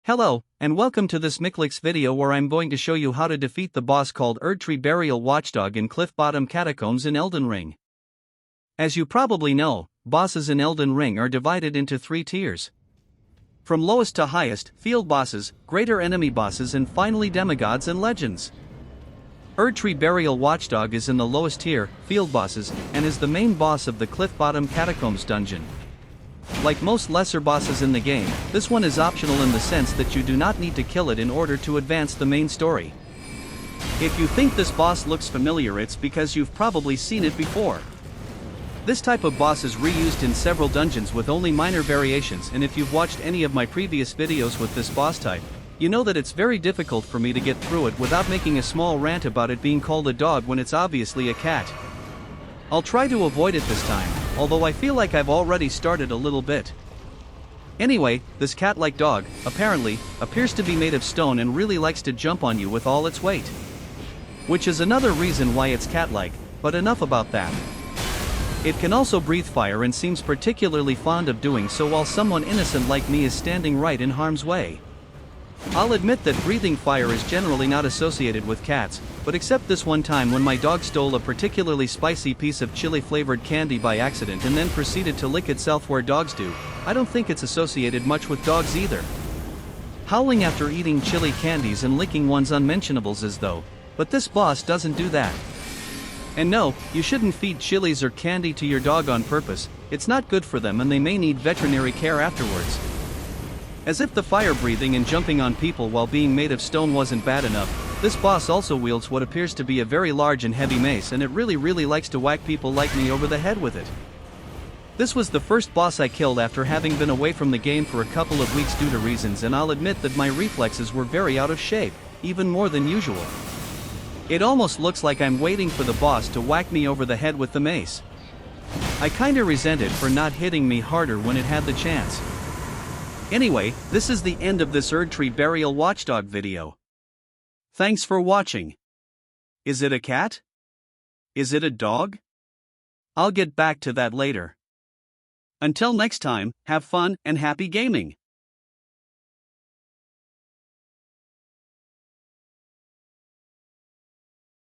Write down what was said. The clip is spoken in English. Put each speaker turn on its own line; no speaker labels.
Hello, and welcome to this Micklix video where I'm going to show you how to defeat the boss called Erdtree Burial Watchdog in Cliff Bottom Catacombs in Elden Ring. As you probably know, bosses in Elden Ring are divided into 3 tiers. From lowest to highest, field bosses, greater enemy bosses and finally demigods and legends. Erdtree Burial Watchdog is in the lowest tier, field bosses, and is the main boss of the Cliff Bottom Catacombs dungeon. Like most lesser bosses in the game, this one is optional in the sense that you do not need to kill it in order to advance the main story. If you think this boss looks familiar, it's because you've probably seen it before. This type of boss is reused in several dungeons with only minor variations, and if you've watched any of my previous videos with this boss type, you know that it's very difficult for me to get through it without making a small rant about it being called a dog when it's obviously a cat. I'll try to avoid it this time, although I feel like I've already started a little bit. Anyway, this cat-like dog, apparently, appears to be made of stone and really likes to jump on you with all its weight. Which is another reason why it's cat-like, but enough about that. It can also breathe fire and seems particularly fond of doing so while someone innocent like me is standing right in harm's way. I'll admit that breathing fire is generally not associated with cats, but except this one time when my dog stole a particularly spicy piece of chili-flavored candy by accident and then proceeded to lick itself where dogs do, I don't think it's associated much with dogs either. Howling after eating chili candies and licking one's unmentionables is though, but this boss doesn't do that. And no, you shouldn't feed chilies or candy to your dog on purpose, it's not good for them and they may need veterinary care afterwards. As if the fire breathing and jumping on people while being made of stone wasn't bad enough, this boss also wields what appears to be a very large and heavy mace, and it really likes to whack people like me over the head with it. This was the first boss I killed after having been away from the game for a couple of weeks due to reasons, and I'll admit that my reflexes were very out of shape, even more than usual. It almost looks like I'm waiting for the boss to whack me over the head with the mace. I kinda resent it for not hitting me harder when it had the chance. Anyway, this is the end of this Erdtree Burial Watchdog video. Thanks for watching. Is it a cat? Is it a dog? I'll get back to that later. Until next time, have fun and happy gaming!